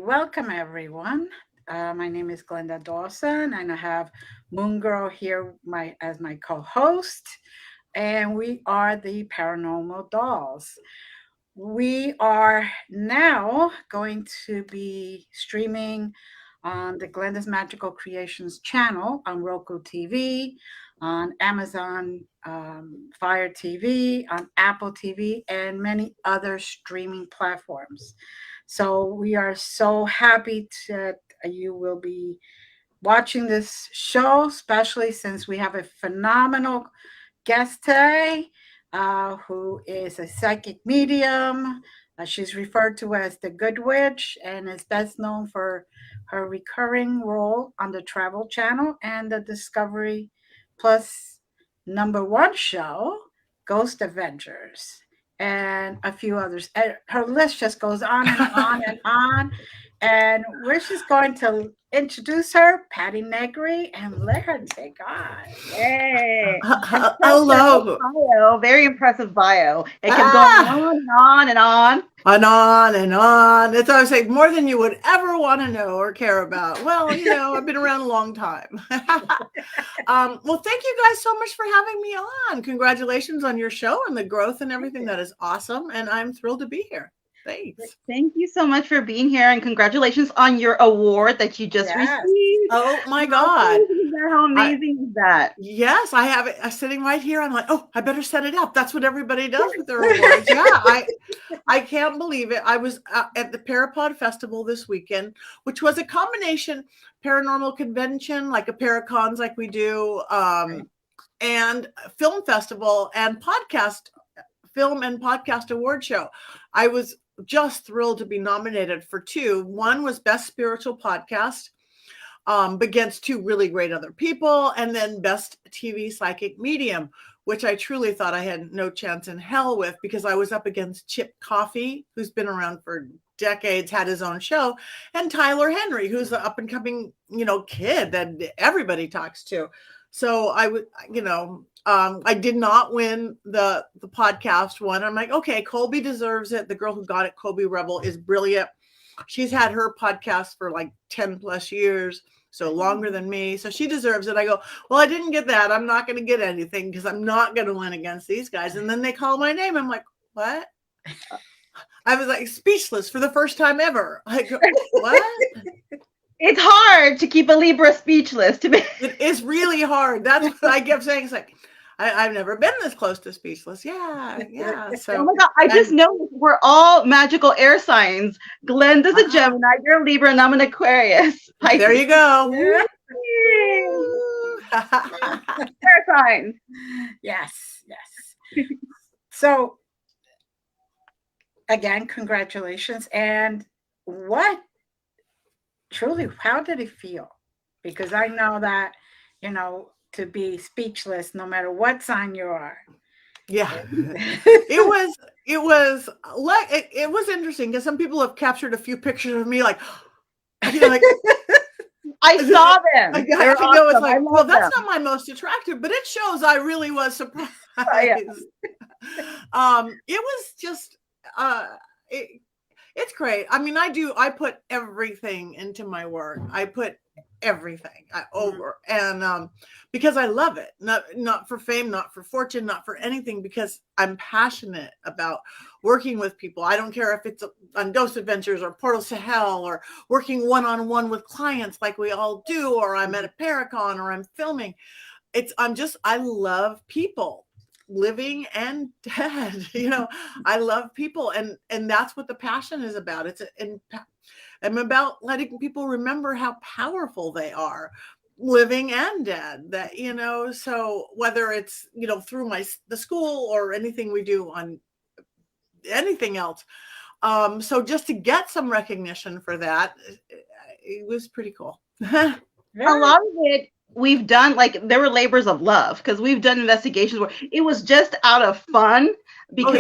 Welcome, everyone. My name is Glenda Dawson, and I have Moon Girl here as my co-host, and we are the Paranormal Dolls. We are now going to be streaming on the Glenda's Magical Creations channel on Roku TV, on Amazon Fire TV, on Apple TV, and many other streaming platforms. So we are so happy that you will be watching this show, especially since we have a phenomenal guest today who is a psychic medium. She's referred to as the Good Witch and is best known for her recurring role on the Travel Channel and the Discovery Plus #1 show, Ghost Adventures, and a few others. And her list just goes on and on and on. And we're just going to introduce her, Patti Negri, and let her take on. Yay. Hello. Bio, very impressive bio. It can go Ah, on and on and on. and on and on. It's I would say more than you would ever want to know or care about. Well, I've been around a long time. Well, thank you guys so much for having me on. Congratulations on your show and the growth and everything. That is awesome. And I'm thrilled to be here. Thanks. Thank you so much for being here, and congratulations on your award that you just Yes. received. Oh my God. How amazing is that? Yes, I have it sitting right here. I'm like, oh, I better set it up. That's what everybody does with their awards. Yeah, I can't believe it. I was at the Parapod Festival this weekend, which was a combination paranormal convention, like a Paracons like we do, and film festival and film and podcast award show. I was just thrilled to be nominated for 2. One was Best Spiritual Podcast, against 2 really great other people, and then Best TV Psychic Medium, which I truly thought I had no chance in hell with, because I was up against Chip Coffey, who's been around for decades, had his own show, and Tyler Henry, who's an up and coming, kid that everybody talks to. So I would, I did not win the podcast one. I'm like, okay, Colby deserves it. The girl who got it, Colby Rebel, is brilliant. She's had her podcast for like 10 plus years, so longer than me. So she deserves it. I go, well, I didn't get that. I'm not going to get anything because I'm not going to win against these guys. And then they call my name. I'm like, what? I was like speechless for the first time ever. Like, what? It's hard to keep a Libra speechless. It is really hard. That's what I kept saying. It's like, I've never been this close to speechless. Yeah. So, oh my God, I just know we're all magical air signs. Glenda's a Gemini, you're a Libra, and I'm an Aquarius. There you go. Air sign. Yes. So, again, congratulations. And how did it feel? Because I know that, to be speechless no matter what sign you are. Yeah. it was interesting because some people have captured a few pictures of me like I saw them. I have to go, it's like, well, that's not my most attractive, but it shows I really was surprised. Yeah. It was just it's great. I mean, I put everything into my work. I put everything over, and because I love it, not for fame, not for fortune, not for anything, because I'm passionate about working with people. I don't care if it's on Ghost Adventures or Portals to Hell or working one-on-one with clients like we all do, or I'm at a Paracon or I'm filming. I love people, living and dead. I love people, and that's what the passion is about. I'm about letting people remember how powerful they are, living and dead. That, so whether it's, through the school or anything we do on anything else. So just to get some recognition for that, it was pretty cool. A lot of it we've done, like, there were labors of love, because we've done investigations where it was just out of fun, because we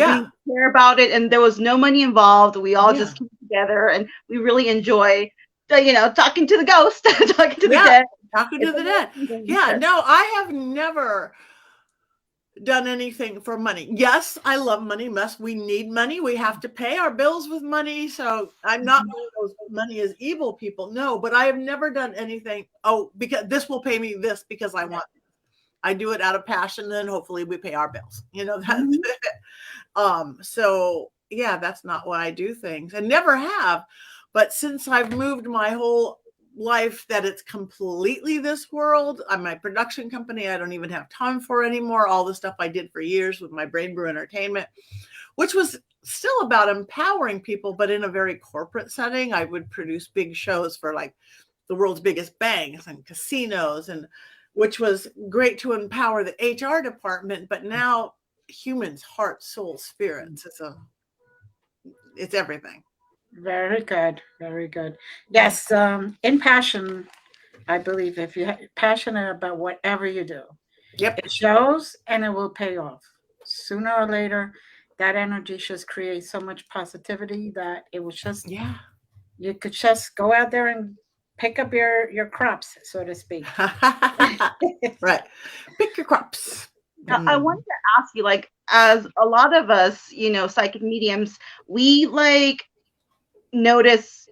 care about it and there was no money involved. We all just came together and we really enjoy talking to the ghost, talking to the dead. Talking to the dead. Yeah, no, I have never done anything for money. Yes, I love money. We need money. We have to pay our bills with money. So I'm not one of those money is evil people. No, but I have never done anything. Oh, because this will pay me this because I want it. I do it out of passion, and hopefully we pay our bills. That's it. So yeah, that's not why I do things, and never have. But since I've moved my whole life that it's completely this world, my production company I don't even have time for anymore. All the stuff I did for years with my Brain Brew Entertainment, which was still about empowering people, but in a very corporate setting. I would produce big shows for like the world's biggest banks and casinos, and which was great to empower the HR department. But now humans, heart, soul, spirits, it's everything. Very good. Very good. Yes. In passion, I believe if you're passionate about whatever you do, Yep. it shows and it will pay off. Sooner or later, that energy just creates so much positivity that it will just, you could just go out there and pick up your crops, so to speak. Right. Pick your crops. Now, I wanted to ask you, like, as a lot of us, psychic mediums, we like notice,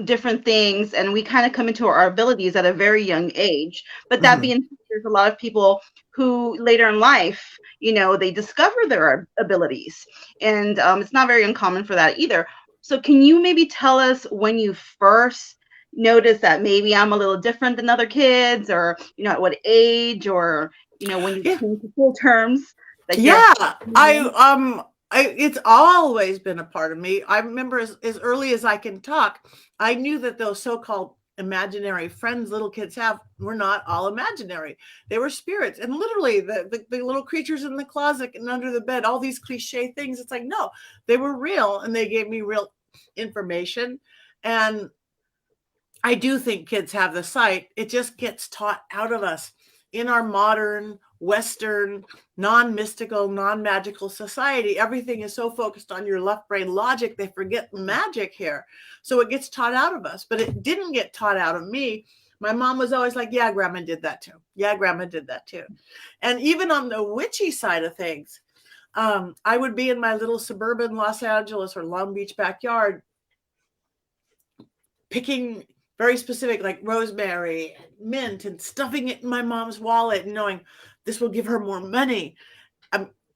different things, and we kind of come into our abilities at a very young age. But that being said, there's a lot of people who later in life, they discover their abilities, and it's not very uncommon for that either. So can you maybe tell us when you first noticed that maybe I'm a little different than other kids, or, at what age, or, when you came to full terms? It's always been a part of me. I remember as early as I can talk, I knew that those so-called imaginary friends little kids have were not all imaginary. They were spirits, and literally the little creatures in the closet and under the bed, all these cliche things. It's like, no, they were real, and they gave me real information. And I do think kids have the sight. It just gets taught out of us in our modern Western, non-mystical, non-magical society. Everything is so focused on your left brain logic, they forget the magic here. So it gets taught out of us, but it didn't get taught out of me. My mom was always like, yeah, grandma did that too. Yeah, grandma did that too. And even on the witchy side of things, I would be in my little suburban Los Angeles or Long Beach backyard picking very specific, like rosemary, mint, and stuffing it in my mom's wallet and knowing this will give her more money.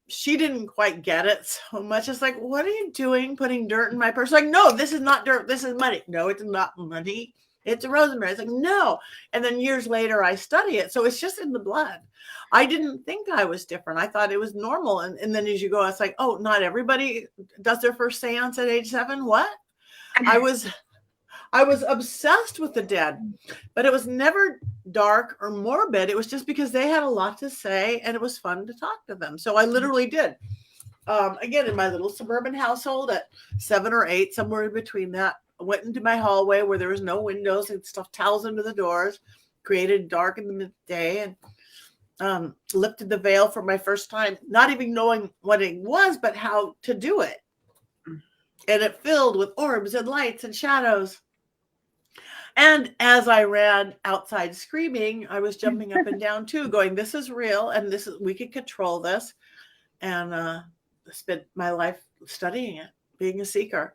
She didn't quite get it so much. It's like, what are you doing putting dirt in my purse? Like, no, this is not dirt. This is money. No, it's not money. It's a rosemary. It's like, no. And then years later, I study it. So it's just in the blood. I didn't think I was different. I thought it was normal. And then as you go, it's like, oh, not everybody does their first seance at age 7. What? I was obsessed with the dead, but it was never dark or morbid. It was just because they had a lot to say and it was fun to talk to them. So I literally did. Again, in my little suburban household at 7 or 8, somewhere in between that, I went into my hallway where there was no windows and stuffed towels under the doors, created dark in the midday, and lifted the veil for my first time, not even knowing what it was, but how to do it. And it filled with orbs and lights and shadows. And as I ran outside screaming, I was jumping up and down too, going, this is real, and we can control this. And spent my life studying it, being a seeker.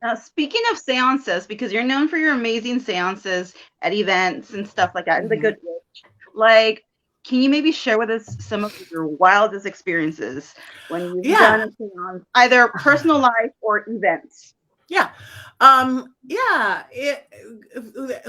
Now, speaking of seances, because you're known for your amazing seances at events and stuff like that, the good witch, like, can you maybe share with us some of your wildest experiences when you've done a seance, either personal life or events? It's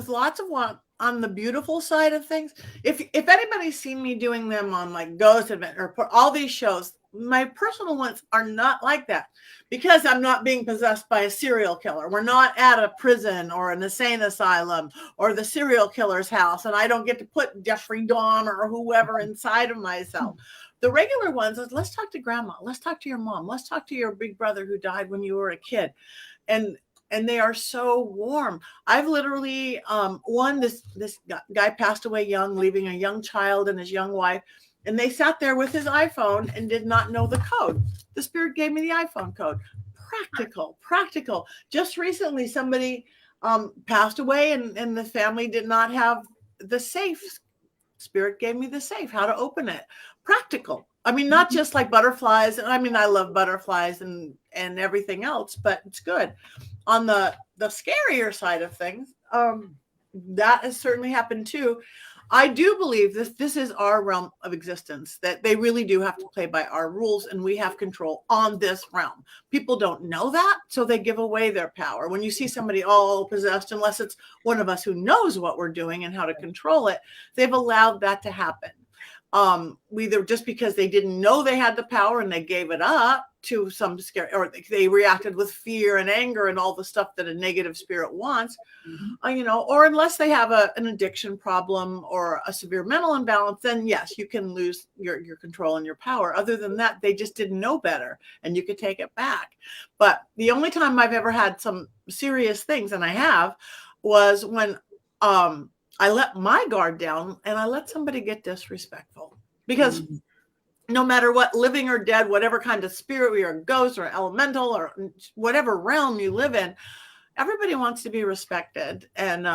lots of one on the beautiful side of things. If anybody's seen me doing them on like Ghost Event or all these shows, my personal ones are not like that because I'm not being possessed by a serial killer. We're not at a prison or an insane asylum or the serial killer's house, and I don't get to put Jeffrey Dahmer or whoever inside of myself. The regular ones is, let's talk to grandma, let's talk to your mom, let's talk to your big brother who died when you were a kid. And they are so warm. I've literally this guy passed away young, leaving a young child and his young wife, and they sat there with his iPhone and did not know the code. The spirit gave me the iPhone code. Practical. Just recently, somebody passed away, and the family did not have the safe Spirit gave me the safe, how to open it. Practical. I mean, not just like butterflies. I mean, I love butterflies and everything else, but it's good. On the scarier side of things, that has certainly happened too. I do believe this is our realm of existence, that they really do have to play by our rules, and we have control on this realm. People don't know that, so they give away their power. When you see somebody all possessed, unless it's one of us who knows what we're doing and how to control it, they've allowed that to happen. Either just because they didn't know they had the power and they gave it up to some scary, or they reacted with fear and anger and all the stuff that a negative spirit wants, or unless they have an addiction problem or a severe mental imbalance, then yes, you can lose your control and your power. Other than that, they just didn't know better, and you could take it back. But the only time I've ever had some serious things, and I have, was when I let my guard down and I let somebody get disrespectful. Because no matter what, living or dead, whatever kind of spirit we are, ghost or elemental or whatever realm you live in, everybody wants to be respected. And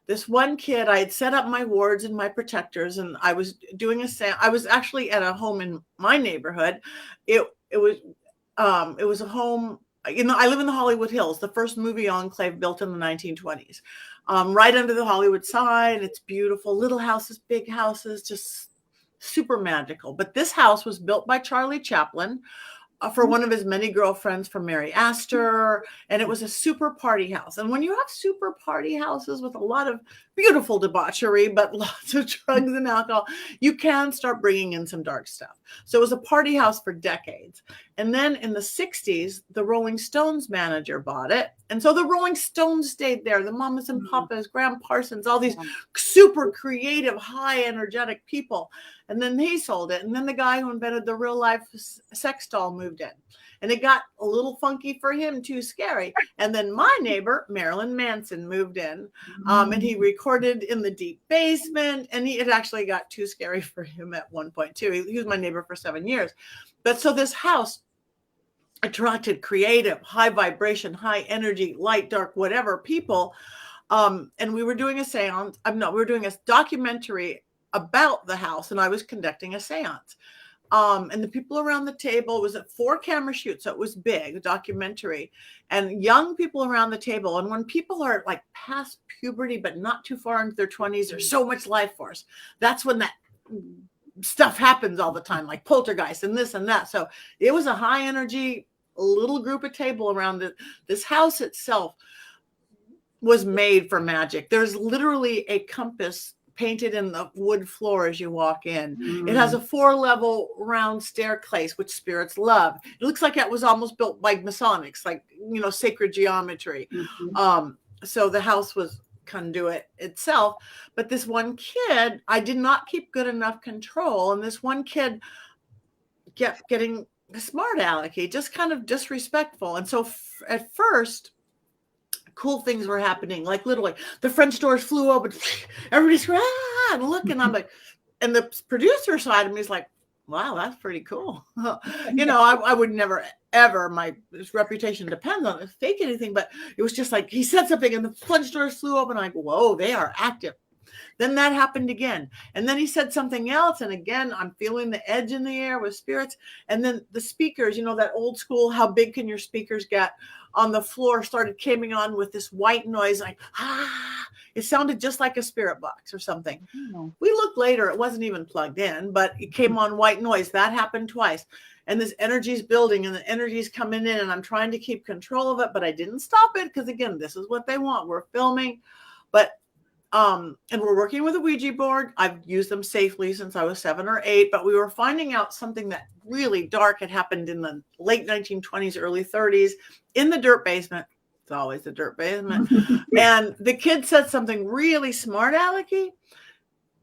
this one kid, I had set up my wards and my protectors, and I was doing I was actually at a home in my neighborhood. It was a home. I live in the Hollywood Hills, the first movie enclave built in the 1920s, right under the Hollywood sign. It's beautiful, little houses, big houses, just super magical. But this house was built by Charlie Chaplin for one of his many girlfriends from Mary Astor, and it was a super party house. And when you have super party houses with a lot of beautiful debauchery, but lots of drugs and alcohol, you can start bringing in some dark stuff. So it was a party house for decades. And then in the 60s, the Rolling Stones manager bought it. And so the Rolling Stones stayed there, the Mamas and Papas, Graham Parsons, all these super creative, high energetic people. And then he sold it. And then the guy who invented the real life sex doll moved in. And it got a little funky for him, too scary. And then my neighbor, Marilyn Manson, moved in. And he recorded in the deep basement. And it actually got too scary for him at one point, too. He was my neighbor for 7 years. But so this house attracted creative, high vibration, high energy, light, dark, whatever people. And we were doing a seance. We were doing a documentary about the house, and I was conducting a seance. And the people around the table, it was a 4-camera shoot, so it was big, a documentary, and young people around the table. And when people are like past puberty, but not too far into their 20s, there's so much life force. That's when that stuff happens all the time, like poltergeist and this and that. So it was a high energy little group of table around it. This house itself was made for magic. There's literally a compass painted in the wood floor as you walk in. It has a 4-level round staircase, which spirits love. It looks like it was almost built by Masonics, like, sacred geometry. So the house was conduit itself. But this one kid, I did not keep good enough control. And this one kid kept getting smart alecky, just kind of disrespectful. And so at first, cool things were happening, like literally the French doors flew open, everybody's and looking. I'm like, and the producer side of me is like, wow, that's pretty cool. I would never ever, my reputation depends on it, fake anything, but it was just like he said something and the French doors flew open. I'm like, whoa, they are active. Then that happened again. And then he said something else. And again, I'm feeling the edge in the air with spirits. And then the speakers, that old school, how big can your speakers get, on the floor started coming on with this white noise, like, it sounded just like a spirit box or something. We looked later, it wasn't even plugged in, but it came on white noise. That happened twice. And this energy's building and the energy's coming in, and I'm trying to keep control of it, but I didn't stop it because, again, this is what they want. We're filming, but and we're working with a Ouija board. I've used them safely since I was 7 or 8, but we were finding out something that really dark had happened in the late 1920s, early 30s in the dirt basement. It's always the dirt basement. And the kid said something really smart alecky,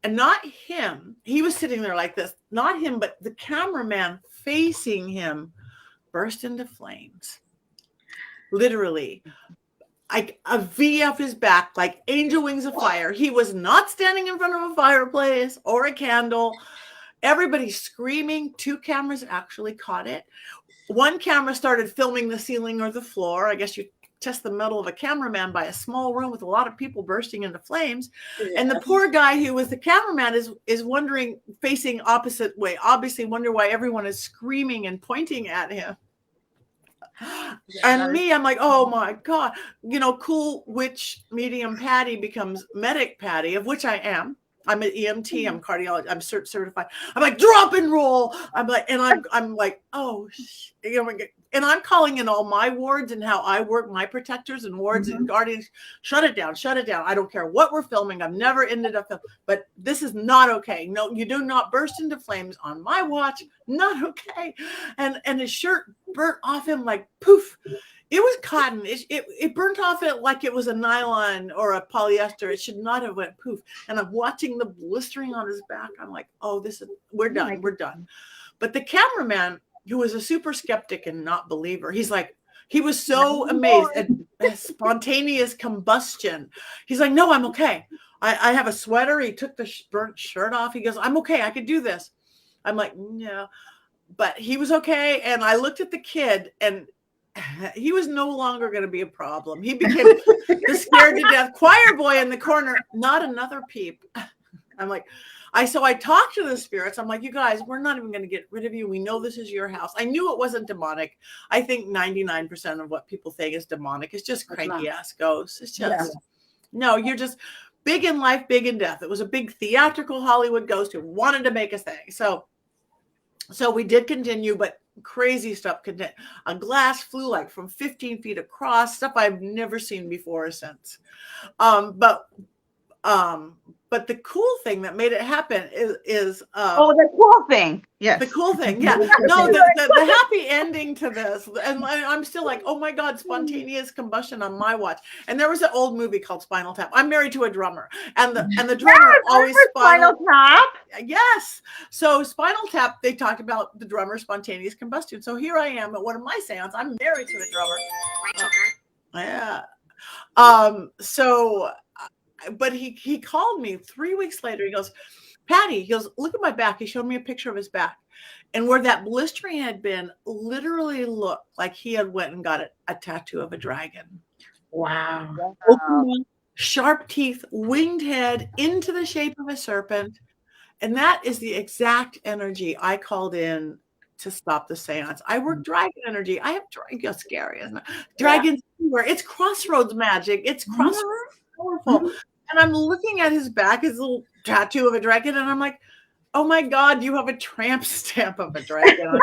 and not him. He was sitting there like this, not him, but the cameraman facing him burst into flames. Literally. Like a V of his back, like angel wings of fire. He was not standing in front of a fireplace or a candle. Everybody screaming. 2 cameras actually caught it. 1 camera started filming the ceiling or the floor. I guess you test the mettle of a cameraman by a small room with a lot of people bursting into flames. Yeah. And the poor guy who was the cameraman is wondering, facing opposite way, obviously wonder why everyone is screaming and pointing at him. And me, I'm like, oh my God, cool witch medium Patti becomes medic Patti, of which I am. I'm an EMT. I'm cardiologist. I'm certified. I'm like, drop and roll. I'm like, and I'm like, oh, and I'm calling in all my wards and how I work, my protectors and wards and guardians. Shut it down. Shut it down. I don't care what we're filming. I've never ended up filming, but this is not okay. No, you do not burst into flames on my watch. Not okay. And his shirt burnt off him like poof. It was cotton. It burnt off it like it was a nylon or a polyester. It should not have went poof. And I'm watching the blistering on his back. I'm like, oh, we're done. We're done. But the cameraman, who was a super skeptic and not believer, he was so amazed at spontaneous combustion. He's like, no, I'm okay. I have a sweater. He took the burnt shirt off. He goes, I'm okay. I could do this. I'm like, no. But he was okay. And I looked at the kid, and he was no longer going to be a problem. He became the scared to death choir boy in the corner, not another peep. I'm like, so I talked to the spirits. I'm like, you guys, we're not even going to get rid of you. We know this is your house. I knew it wasn't demonic. I think 99% of what people think is demonic is just cranky ass ghosts. It's just, no, you're just big in life, big in death. It was a big theatrical Hollywood ghost who wanted to make a thing. So we did continue, but crazy stuff. A glass flew like from 15 feet across, stuff I've never seen before or since. But the cool thing that made it happen is the cool thing. Yes. The cool thing. Yeah. No, the happy ending to this. And I'm still like, oh my God, spontaneous combustion on my watch. And there was an old movie called Spinal Tap. I'm married to a drummer. And the drummer always Spinal Tap. Yes. So Spinal Tap, they talked about the drummer's spontaneous combustion. So here I am at one of my seances. I'm married to the drummer. Yeah. But he called me 3 weeks later. He goes, Patti, he goes, look at my back. He showed me a picture of his back. And where that blistering had been literally looked like he had went and got a tattoo of a dragon. Wow. Sharp teeth, winged head into the shape of a serpent. And that is the exact energy I called in to stop the seance. I work dragon energy. I have dragon, scary, isn't it? Dragons everywhere. It's crossroads magic. It's crossroads. Powerful. And I'm looking at his back, his little tattoo of a dragon, and I'm like, oh my God, you have a tramp stamp of a dragon.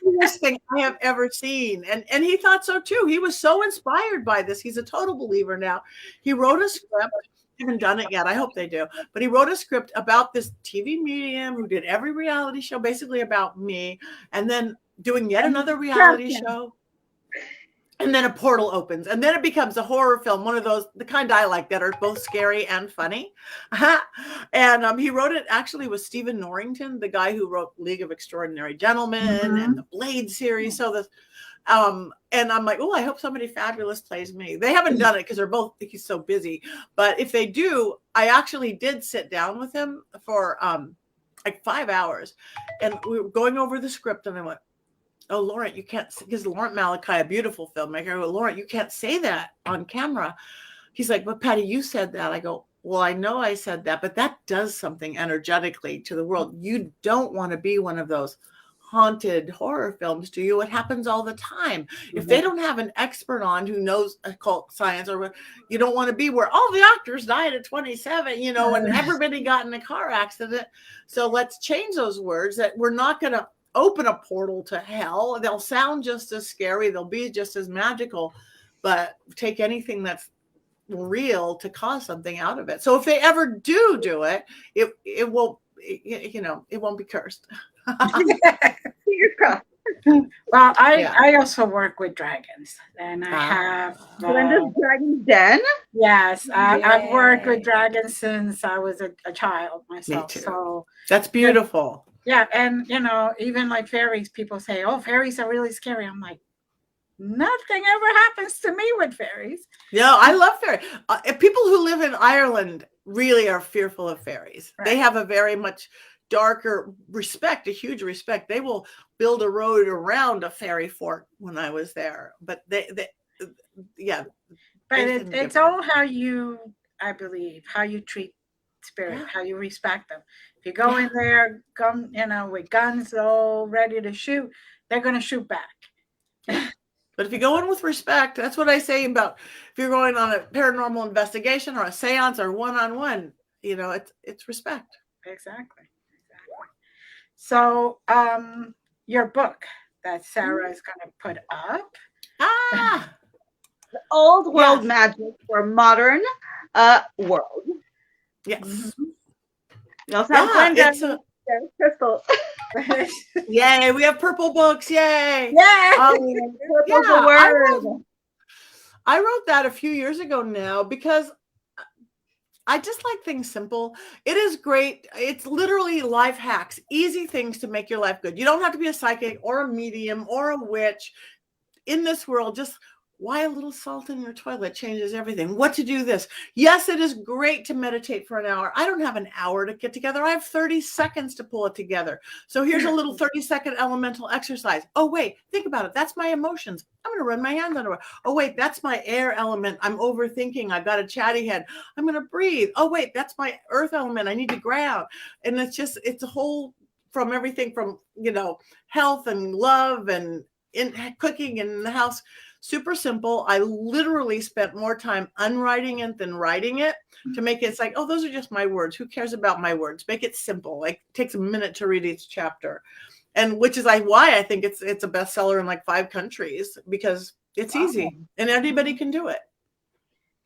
The best thing I have ever seen. And he thought so too. He was so inspired by this. He's a total believer now. He wrote a script. Haven't done it yet. I hope they do. But he wrote a script about this TV medium who did every reality show basically about me, and then doing yet another reality show. And then a portal opens, and then it becomes a horror film, one of those, the kind I like that are both scary and funny. And he wrote it actually with Stephen Norrington, the guy who wrote League of Extraordinary Gentlemen and the Blade series. So this, and I'm like, oh, I hope somebody fabulous plays me. They haven't done it because he's so busy. But if they do, I actually did sit down with him for like 5 hours, and we were going over the script, and I went, oh, Laurent, you can't, because Laurent Malachi, a beautiful filmmaker, I go, Laurent, you can't say that on camera. He's like, but Patti, you said that. I go, well, I know I said that, but that does something energetically to the world. You don't want to be one of those haunted horror films, do you? It happens all the time. If they don't have an expert on who knows occult science, or you don't want to be where all the actors died at 27, and everybody got in a car accident. So let's change those words, that we're not going to open a portal to hell. They'll sound just as scary. They'll be just as magical, but take anything that's real to cause something out of it. So if they ever do it, it won't, it won't be cursed. Fingers crossed. Well, I also work with dragons, and I have Glenda's Dragon's Den. Yes, I've worked with dragons since I was a child myself. Me too. So that's beautiful. Yeah, and even like fairies, people say, oh, fairies are really scary. I'm like, nothing ever happens to me with fairies. Yeah, I love fairies. People who live in Ireland really are fearful of fairies. Right. They have a very much darker respect, a huge respect. They will build a road around a fairy fort when I was there. But yeah. But it's all how you, I believe, how you treat spirit, how you respect them. If you go in there, with guns all ready to shoot, they're going to shoot back. Yeah. But if you go in with respect, that's what I say about if you're going on a paranormal investigation or a seance or one-on-one, it's respect. Exactly. So, your book that Sarah is going to put up. The Old World Magic for Modern World. Yes. Mm-hmm. You also have Glenda. Crystal. Yay, we have purple books. Yay. Yeah. I wrote that a few years ago now because I just like things simple. It is great. It's literally life hacks, easy things to make your life good. You don't have to be a psychic or a medium or a witch in this world. Just why a little salt in your toilet changes everything. What to do this. Yes, it is great to meditate for an hour. I don't have an hour to get together. I have 30 seconds to pull it together. So here's a little 30-second elemental exercise. Oh, wait, think about it. That's my emotions. I'm going to run my hands under it. Oh, wait, that's my air element. I'm overthinking. I've got a chatty head. I'm going to breathe. Oh, wait, that's my earth element. I need to ground. And it's a whole from everything from, health and love and cooking in the house. Super simple. I literally spent more time unwriting it than writing it to make it. It's like, oh, those are just my words. Who cares about my words? Make it simple. Like it takes a minute to read each chapter. And which is why I think it's a bestseller in like 5 countries because it's easy and anybody can do it.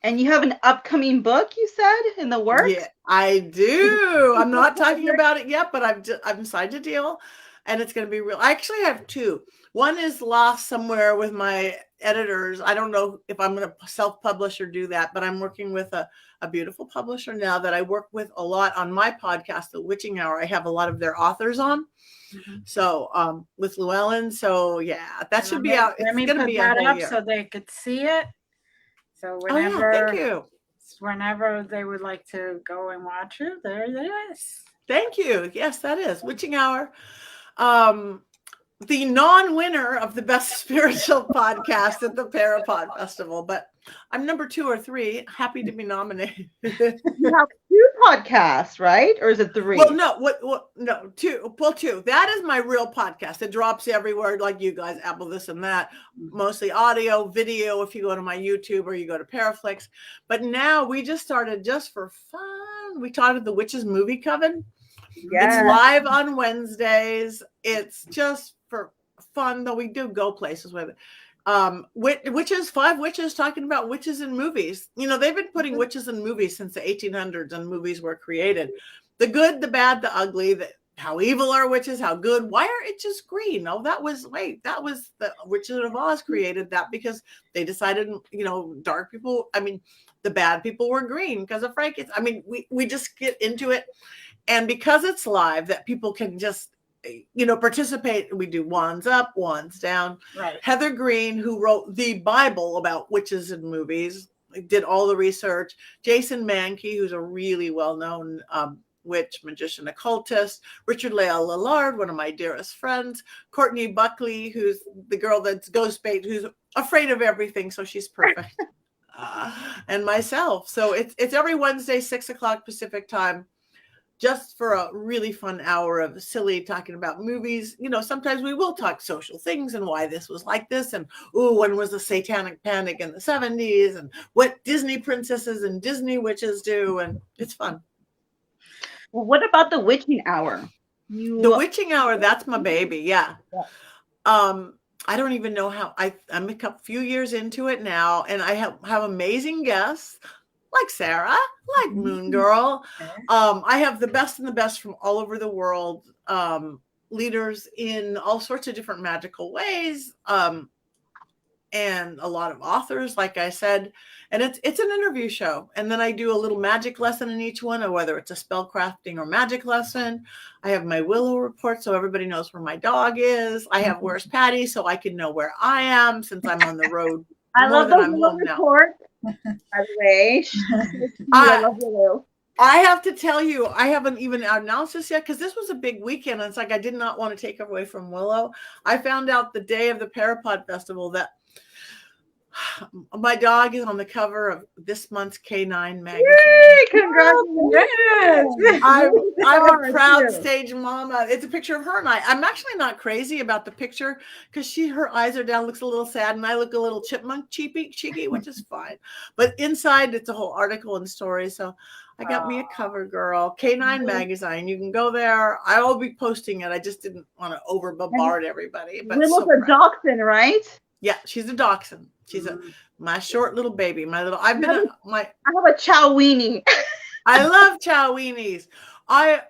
And you have an upcoming book, you said, in the works? Yeah, I do. I'm not talking about it yet, but I've signed a deal and it's going to be real. I actually have 2. One is lost somewhere with my editors. I don't know if I'm going to self-publish or do that, but I'm working with a beautiful publisher now that I work with a lot on my podcast, The Witching Hour. I have a lot of their authors on. Mm-hmm. So with Llewellyn. So yeah, that should be out. Let me put that up so they could see it. So whenever, thank you. Whenever they would like to go and watch it, there it is. Thank you. Yes, that is Witching Hour. The non-winner of the best spiritual podcast at the Parapod Festival, but I'm number 2 or 3. Happy to be nominated. You have 2 podcasts, right? Or is it 3? Well, no. No, 2. Well, 2. That is my real podcast. It drops everywhere, like you guys, Apple, this and that. Mostly audio, video. If you go to my YouTube or you go to Paraflix. But now we just started just for fun. We started the Witches Movie Coven. Yes. It's live on Wednesdays. It's just for fun, though we do go places with it. Witches, 5 witches talking about witches in movies. They've been putting witches in movies since the 1800s and movies were created. The good, the bad, the ugly, how evil are witches, how good. Why are it just green? Oh, that was the Witches of Oz created that because they decided, dark people, the bad people were green because of Frankenstein. We just get into it. And because it's live, that people can just, participate. We do wands up, wands down. Right. Heather Green, who wrote the Bible about witches in movies, did all the research. Jason Mankey, who's a really well-known witch, magician, occultist. Richard Leal Lillard, one of my dearest friends. Courtney Buckley, who's the girl that's ghost bait, who's afraid of everything, so she's perfect. And myself. So it's every Wednesday, 6:00 Pacific time. Just for a really fun hour of silly talking about movies. Sometimes we will talk social things and why this was like this. And, when was the satanic panic in the 70s? And what Disney princesses and Disney witches do. And it's fun. Well, what about the Witching Hour? The Witching Hour, that's my baby. Yeah. I don't even know how. I'm a few years into it now. And I have amazing guests. Like Sarah, like Moon Girl. I have the best from all over the world, leaders in all sorts of different magical ways, and a lot of authors, like I said. And it's an interview show. And then I do a little magic lesson in each one, or whether it's a spell crafting or magic lesson. I have my Willow report, so everybody knows where my dog is. I have Where's Patty, so I can know where I am since I'm on the road. I love the Willow report. By the way, I love Willow. I have to tell you, I haven't even announced this yet because this was a big weekend. And it's like I did not want to take away from Willow. I found out the day of the Parapod Festival that My dog is on the cover of this month's K9 magazine. Yay, congratulations. Yes. I'm a proud stage mama. It's a picture of her and I. I'm actually not crazy about the picture because her eyes are down, looks a little sad, and I look a little chipmunk cheeky, which is fine. But inside, it's a whole article and story. So I got me a cover girl, K9 magazine. You can go there. I will be posting it. I just didn't want to over bombard everybody. But Willow's a dachshund, right? Yeah, she's a dachshund. She's my short little baby. I have a chow weenie. I love chow weenies. I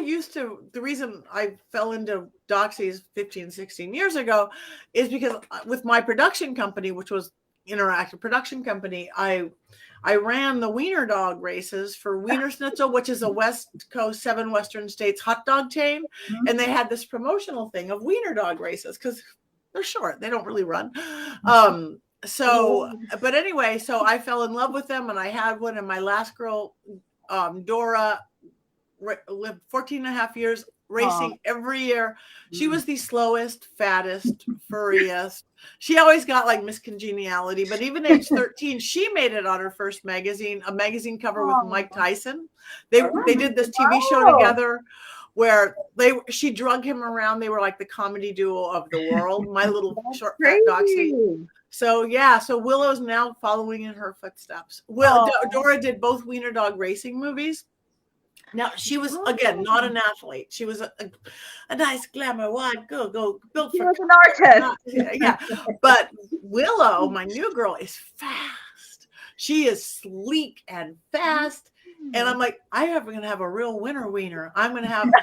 used to, the reason I fell into doxies 15, 16 years ago is because with my production company, which was Interactive Production Company, I ran the wiener dog races for Wiener Schnitzel, which is a West Coast, 7 Western states hot dog chain. And they had this promotional thing of wiener dog races because they're short. They don't really run. But anyway, so I fell in love with them and I had one. And my last girl, Dora, lived 14 and a half years racing every year. She was the slowest, fattest, furriest. She always got like miscongeniality, but even age 13, she made it on her first magazine, a magazine cover with Mike Tyson. They did this TV show together where she drug him around. They were like the comedy duo of the world. My little short fat doxie. So Willow's now following in her footsteps. Dora did both wiener dog racing movies. Now she was again not an athlete. She was a nice glamour wide girl, built for an artist. Yeah, but Willow, my new girl, is fast. She is sleek and fast. And I'm like, I'm going to have a real winner wiener.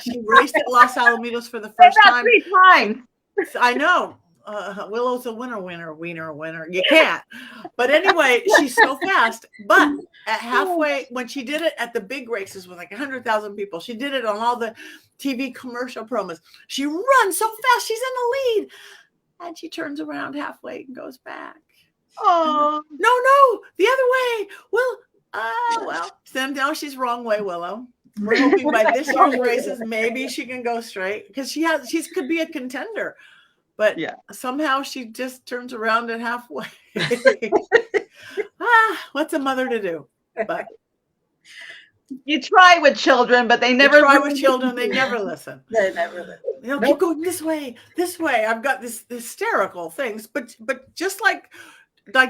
She raced at Los Alamitos for the first time. 3 times. I know. Willow's a winner. You can't. But anyway, she's so fast. But at halfway, when she did it at the big races with like 100,000 people, she did it on all the TV commercial promos. She runs so fast. She's in the lead. And she turns around halfway and goes back. Oh, no, the other way. Well, then now she's wrong way, Willow. We're hoping by this year's races, maybe she can go straight because she could be a contender. But somehow she just turns around at halfway. What's a mother to do? But you try with children, but they never listen. They never listen. Keep going this way. I've got this hysterical things, but just like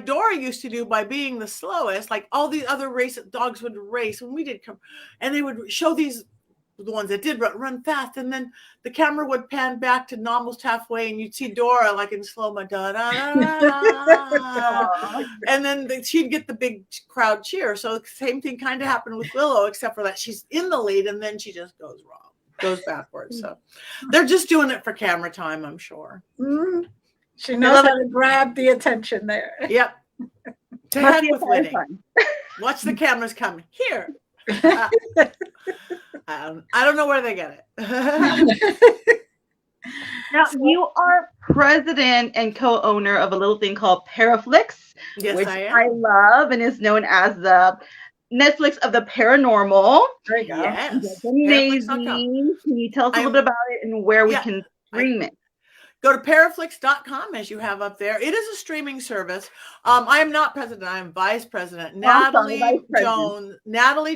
Dora used to do by being the slowest, like all the other dogs would race when we did come, and they would show the ones that did run fast, and then the camera would pan back to almost halfway, and you'd see Dora like in slow-mo, and then she'd get the big crowd cheer. So the same thing kind of happened with Willow, except for that she's in the lead, and then she just goes backwards. So they're just doing it for camera time, I'm sure. Mm-hmm. She knows how to grab the attention there. Yep. To heck with winning. Watch the cameras coming. Here. I don't know where they get it. Now, you are president and co-owner of a little thing called Paraflix, which I love and is known as the Netflix of the paranormal. There you go. Yes. Amazing. Can you tell us a little bit about it and where we can stream it? Go to paraflix.com as you have up there. It is a streaming service. I am not president. I am vice president. Natalie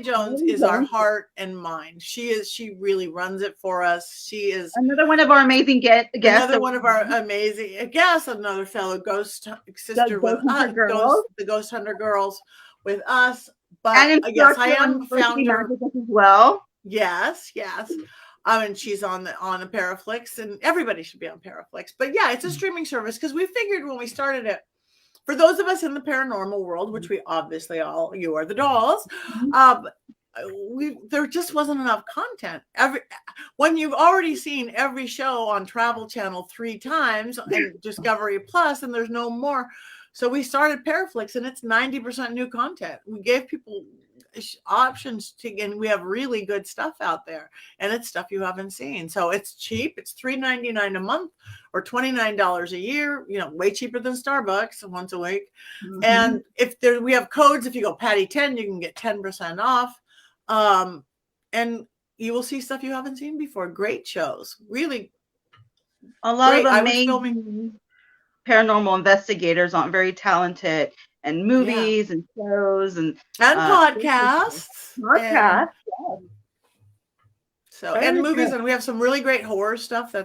Jones is our heart and mind. She really runs it for us. She is another one of our amazing guests. Another one of our amazing guests. Another fellow ghost sister with us. The Ghost Hunter Girls with us. But yes, I am founder as well. Yes. And she's on a Paraflix, and everybody should be on Paraflix. But yeah, it's a streaming service because we figured when we started it, for those of us in the paranormal world, which we obviously you are the dolls, there just wasn't enough content. When you've already seen every show on Travel Channel 3 times and Discovery Plus, and there's no more. So we started Paraflix, and it's 90% new content. We gave people options and we have really good stuff out there, and it's stuff you haven't seen. So it's cheap. It's $3.99 a month or $29 a year, way cheaper than Starbucks once a week. Mm-hmm. And we have codes. If you go Patti 10, you can get 10% off. And you will see stuff you haven't seen before. Great shows. Really a lot of amazing paranormal investigators aren't very talented, and movies and shows and podcasts. Podcasts. And movies, and we have some really great horror stuff.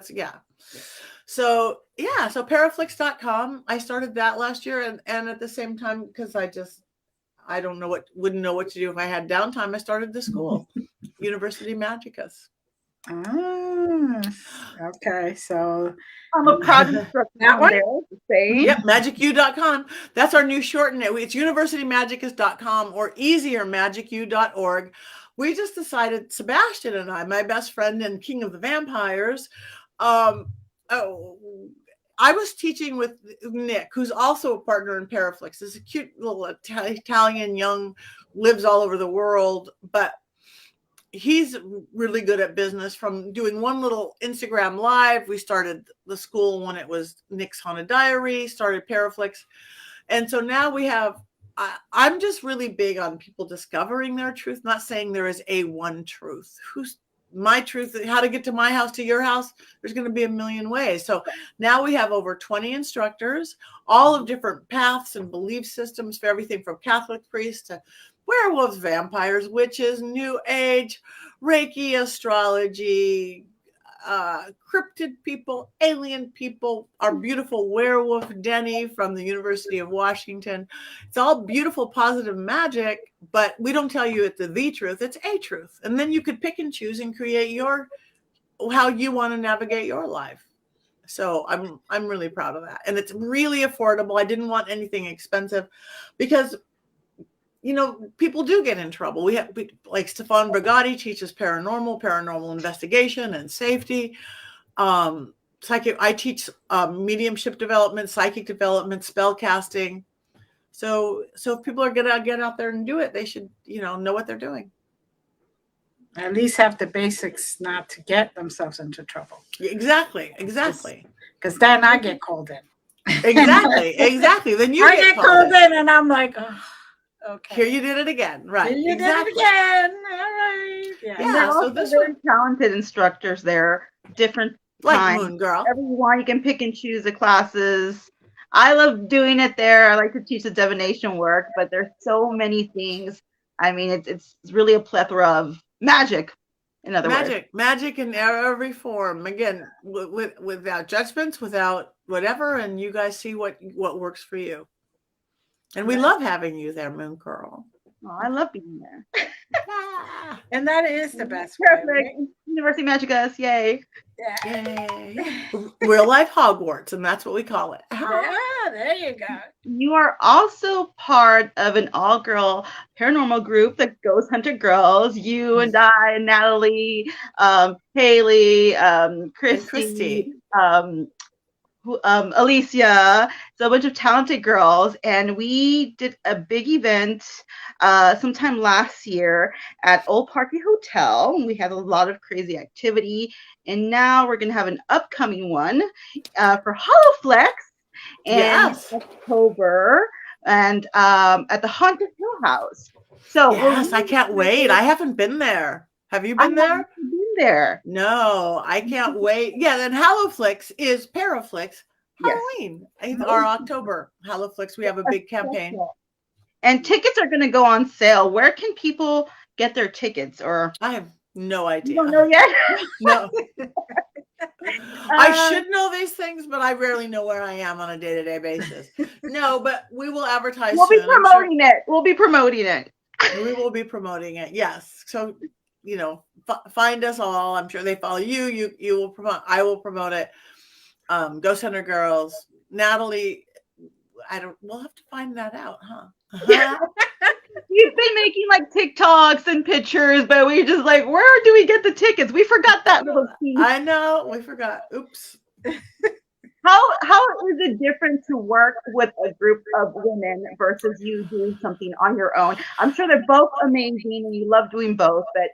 So paraflix.com. I started that last year, and at the same time, because I wouldn't know what to do if I had downtime, I started the school, University Magicus. Okay, so I'm a proud instructor that one. Yep, magicu.com. That's our new shorten. It's universitymagicus.com or easiermagicu.org. We just decided, Sebastian and I, my best friend and king of the vampires, I was teaching with Nick, who's also a partner in Paraflix. He's a cute little Italian young, lives all over the world, but he's really good at business. From doing one little Instagram live, we started the school when it was Nick's Haunted Diary, started Paraflix. And so now we have, I'm just really big on people discovering their truth, not saying there is a one truth. Who's my truth, how to get to my house, to your house? There's going to be a million ways. So now we have over 20 instructors, all of different paths and belief systems, for everything from Catholic priests to werewolves, vampires, witches, New Age, Reiki, astrology, cryptid people, alien people, our beautiful werewolf Denny from the University of Washington. It's all beautiful, positive magic, but we don't tell you it's the truth, it's a truth. And then you could pick and choose and create how you want to navigate your life. So I'm really proud of that. And it's really affordable. I didn't want anything expensive because people do get in trouble. We like Stefan Brigatti teaches paranormal investigation and safety. I teach mediumship development, psychic development, spell casting. So if people are gonna get out there and do it, they should, know what they're doing. At least have the basics not to get themselves into trouble. Exactly. Because then I get called in. Exactly. Then you get called in, and I'm like, oh. Okay. Here you did it again, right? You did it again. All right. Yeah. So there's very talented instructors there, different like Moon Girl. Everyone, you can pick and choose the classes. I love doing it there. I like to teach the divination work, but there's so many things. I mean, it's really a plethora of magic. In other words, magic in every form. Again, without judgments, without whatever, and you guys see what works for you. And we love having you there, Moon Girl. Oh, I love being there. And that is the best Perfect. Way, right? University Magicus, yay. Yay. Real life Hogwarts, and that's what we call it. Yeah, there you go. You are also part of an all-girl paranormal group, the Ghost Hunter Girls. You and I, and Natalie, Haley, Christy. Alicia, so a bunch of talented girls, and we did a big event sometime last year at Old Parky Hotel. We had a lot of crazy activity, and now we're going to have an upcoming one for Holoflex in October, and at the Haunted Hill House. So yes, I can't wait. I haven't been there. Have you been there? There. No, I can't wait. Yeah, then Hallowflix is Paraflix Halloween. Our October Hallowflix. We have a big campaign. And tickets are going to go on sale. Where can people get their tickets? Or I have no idea. You don't know yet? No. I should know these things, but I rarely know where I am on a day-to-day basis. No, but we will advertise. We'll be promoting it. We'll be promoting it. We will be promoting it. Yes. So, find us all. I'm sure they follow you. You will promote. I will promote it. Ghost Hunter Girls, Natalie. We'll have to find that out, huh? You've been making like TikToks and pictures, but we just like, where do we get the tickets? We forgot that little piece. I know, we forgot. Oops. How is it different to work with a group of women versus you doing something on your own? I'm sure they're both amazing and you love doing both, but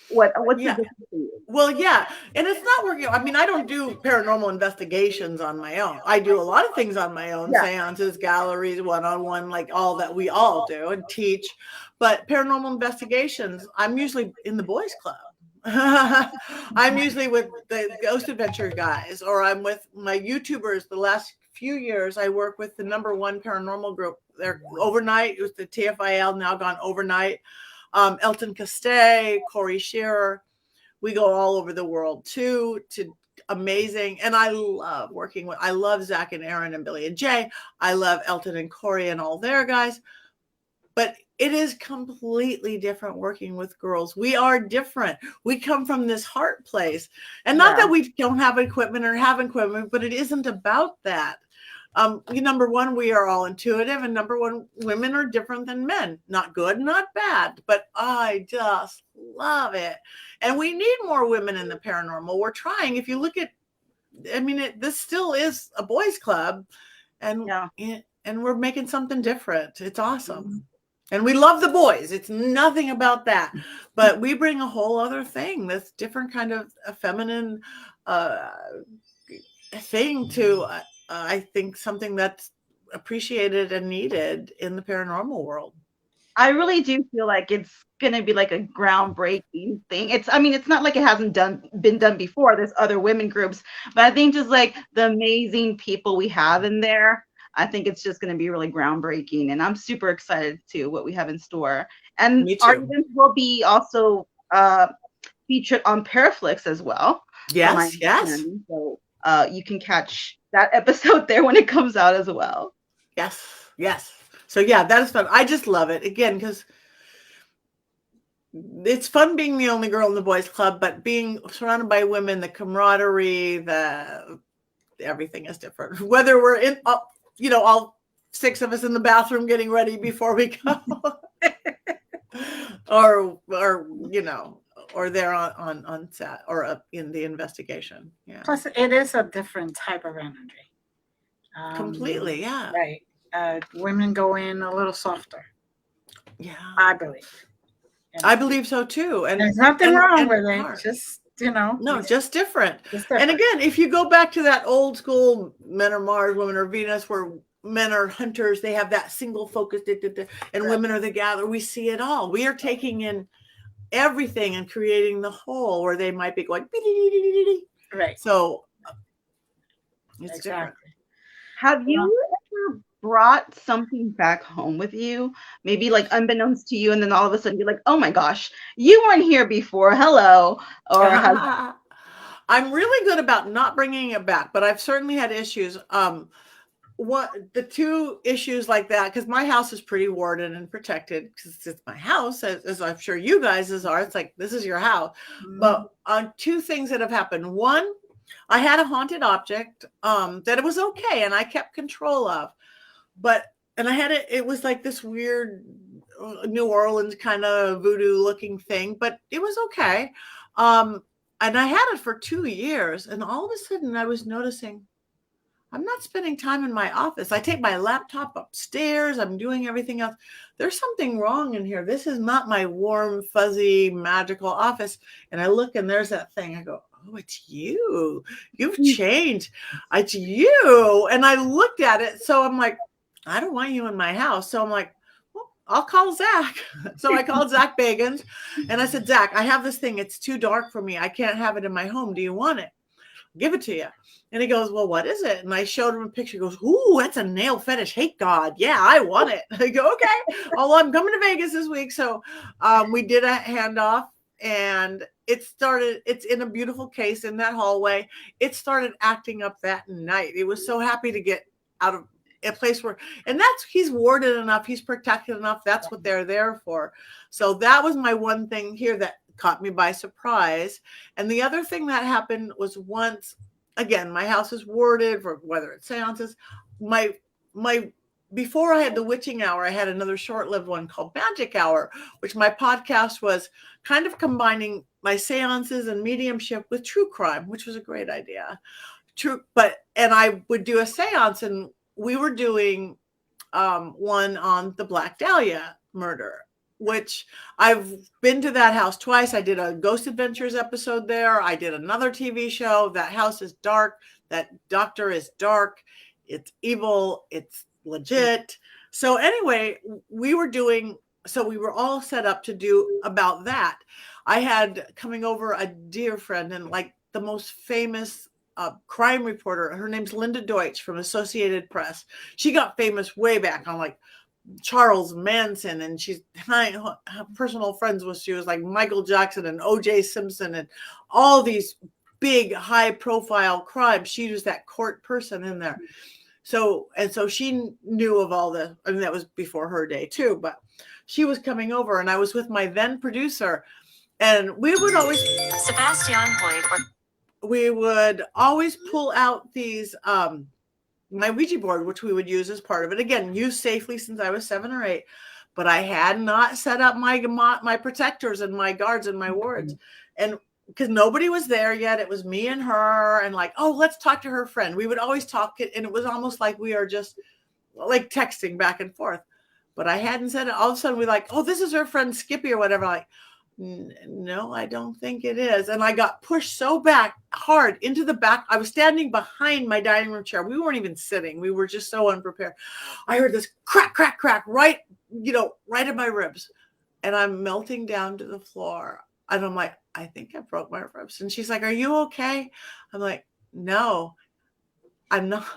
what's the difference for you? Well, yeah, and it's not working. I mean, I don't do paranormal investigations on my own. I do a lot of things on my own, seances, galleries, one-on-one, like all that we all do and teach. But paranormal investigations, I'm usually in the boys' club. I'm usually with the Ghost Adventure guys, or I'm with my YouTubers. The last few years, I work with the #1 paranormal group. They're overnight. It was the TFIL, now gone overnight. Elton Castee, Corey Shearer. We go all over the world too, to amazing. And I love working with, I love Zach and Aaron and Billy and Jay. I love Elton and Corey and all their guys. But it is completely different working with girls. We are different. We come from this heart place. And not that we don't have equipment or have equipment, but it isn't about that. #1, we are all intuitive, and #1, women are different than men. Not good, not bad, but I just love it. And we need more women in the paranormal. We're trying. If you look at, I mean, this still is a boys' club, and we're making something different. It's awesome. Mm-hmm. And we love the boys. It's nothing about that. But we bring a whole other thing, this different kind of a feminine thing to, I think, something that's appreciated and needed in the paranormal world. I really do feel like it's going to be like a groundbreaking thing. It's not like it hasn't been done before. There's other women groups. But I think just like the amazing people we have in there, I think it's just going to be really groundbreaking, and I'm super excited to what we have in store. And our events will be also featured on Paraflix as well. Yes. So you can catch that episode there when it comes out as well. Yes. So yeah, that is fun. I just love it, again, because it's fun being the only girl in the boys' club, but being surrounded by women, the camaraderie, everything is different. Whether we're in all 6 of us in the bathroom getting ready before we go, or they're on set or up in the investigation. Yeah. Plus, it is a different type of energy. Completely, yeah. Right. Women go in a little softer. Yeah, I believe. I believe so too. And there's nothing wrong with it. Just no, just different. And again, if you go back to that old school, men are Mars, women are Venus, where men are hunters, they have that single focus, and women are the gatherer. We see it all. We are taking in everything and creating the whole, where they might be going, right. So it's different. Have you ever brought something back home with you? Maybe like unbeknownst to you, and then all of a sudden you're like, oh my gosh, you weren't here before. Hello. Or I'm really good about not bringing it back, but I've certainly had issues. The 2 issues like that, because my house is pretty warded and protected, because it's my house, as I'm sure you guys are. It's like, this is your house. Mm-hmm. But 2 things that have happened. One, I had a haunted object that it was okay, and I kept control of. And I had it was like this weird New Orleans kind of voodoo looking thing, but it was okay. And I had it for 2 years, and all of a sudden I was noticing I'm not spending time in my office. I take my laptop upstairs. I'm doing everything else. There's something wrong in here. This is not my warm, fuzzy, magical office. And I look, and there's that thing. I go, oh, it's you. You've changed. It's you. And I looked at it. So I'm like, I don't want you in my house. So I'm like, well, I'll call Zach. So I called Zach Bagans, and I said, Zach, I have this thing. It's too dark for me. I can't have it in my home. Do you want it? Give it to you. And he goes, well, what is it? And I showed him a picture. He goes, ooh, that's a nail fetish. Hate God. Yeah, I want it. I go, okay. Oh, I'm coming to Vegas this week. So we did a handoff, and it's in a beautiful case in that hallway. It started acting up that night. It was so happy to get out of a place where, and he's warded enough, he's protected enough. That's what they're there for. So that was my one thing here that caught me by surprise. And the other thing that happened was once, again, my house is warded, for whether it's seances. Before I had the witching hour, I had another short-lived one called Magic Hour, which my podcast was kind of combining my seances and mediumship with true crime, which was a great idea. And I would do a seance, and we were doing one on the Black Dahlia murder, which I've been to that house twice. I did a Ghost Adventures episode there. I did another TV show. That house is dark. That doctor is dark. It's evil. It's legit. So anyway, we were all set up to do about that. I had coming over a dear friend and like the most famous crime reporter. Her name's Linda Deutsch from Associated Press. She got famous way back on like Charles Manson, and she's her personal friends with, she was like Michael Jackson and O.J. Simpson and all these big high profile crimes. She was that court person in there. So she knew of all the, I mean, that was before her day too, but she was coming over, and I was with my then producer, and we would always pull out these my Ouija board, which we would use as part of it. Again, used safely since I was 7 or 8, but I had not set up my protectors and my guards and my wards, and because nobody was there yet, it was me and her, and like, oh, let's talk to her friend. We would always talk, and it was almost like we are just like texting back and forth. But I hadn't said it. All of a sudden, we like, oh, this is her friend Skippy or whatever. Like, no, I don't think it is. And I got pushed so back hard into the back. I was standing behind my dining room chair. We weren't even sitting. We were just so unprepared. I heard this crack, crack, crack, right in my ribs. And I'm melting down to the floor. And I'm like, I think I broke my ribs. And she's like, are you okay? I'm like, no, I'm not.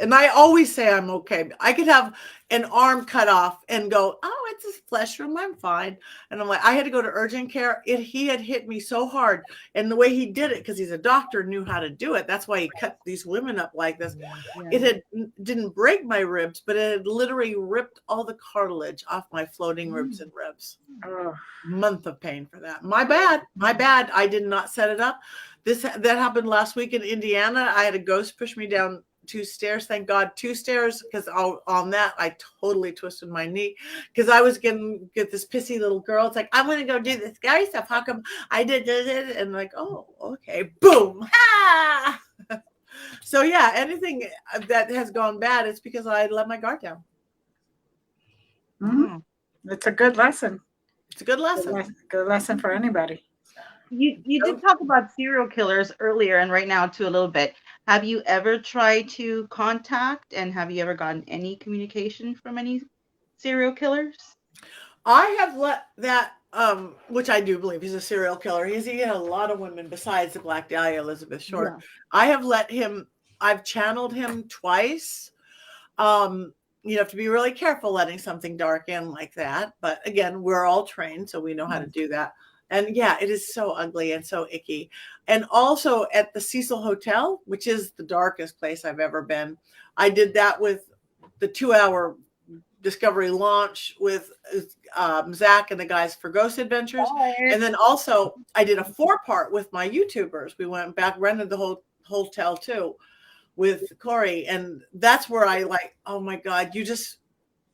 And I always say I'm okay. I could have an arm cut off and go, oh, it's a flesh wound, I'm fine. And I'm like, I had to go to urgent care. He had hit me so hard. And the way he did it, because he's a doctor, knew how to do it. That's why he cut these women up like this. Yeah. It didn't break my ribs, but it had literally ripped all the cartilage off my floating ribs and ribs. Oh, month of pain for that. My bad. I did not set it up. That happened last week in Indiana. I had a ghost push me down 2 stairs. Thank God, 2 stairs, because on that I totally twisted my knee because I was get this pissy little girl. It's like, I'm gonna go do this guy stuff. How come I did it? And like, oh, okay, boom, ha! So yeah, anything that has gone bad, it's because I let my guard down. Mm-hmm. It's a good lesson. It's a good lesson. Good lesson for anybody. You did talk about serial killers earlier, and right now too a little bit. Have you ever tried to contact, and have you ever gotten any communication from any serial killers? I have let that, which I do believe he's a serial killer. He had a lot of women besides the Black Dahlia, Elizabeth Short. Yeah. I have let him, I've channeled him twice. You have to be really careful letting something dark in like that. But again, we're all trained, so we know how to do that. And yeah, it is so ugly and so icky. And also at the Cecil Hotel, which is the darkest place I've ever been, I did that with the 2-hour Discovery launch with Zach and the guys for Ghost Adventures. And then also I did a 4-part with my YouTubers. We went back, rented the whole hotel too with Corey. And that's where I like, oh my God,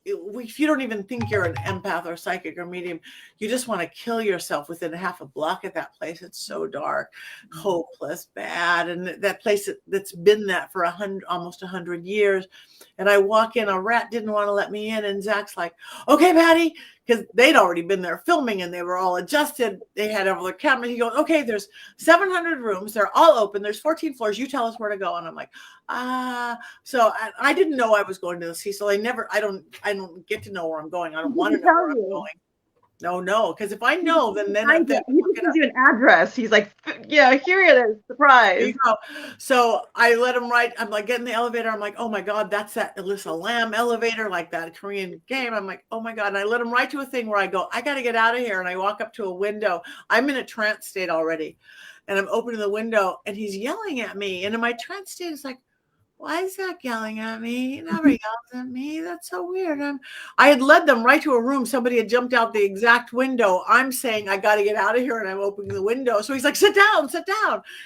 if you don't even think you're an empath or psychic or medium, you just want to kill yourself within half a block at that place. It's so dark, hopeless, bad. And that place that's been that for almost 100 years. And I walk in, a rat didn't want to let me in. And Zach's like, okay, Patti, because they'd already been there filming and they were all adjusted. They had all their cameras. He goes, okay, there's 700 rooms. They're all open. There's 14 floors. You tell us where to go. And I'm like, so I didn't know I was going to the Cecil. I don't get to know where I'm going. I don't want to know where I'm going. No, because if I know, then he gives you an address. He's like, yeah, here it is, surprise. So I let him write. I'm like, get in the elevator. I'm like, oh my God, that's that Alyssa Lamb elevator, like that Korean game. I'm like, oh my God. And I let him write to a thing where I go, I got to get out of here. And I walk up to a window. I'm in a trance state already. And I'm opening the window and he's yelling at me. And in my trance state, it's like, why is Zach yelling at me? He never yells at me. That's so weird. I had led them right to a room. Somebody had jumped out the exact window. I'm saying, I got to get out of here. And I'm opening the window. So he's like, sit down.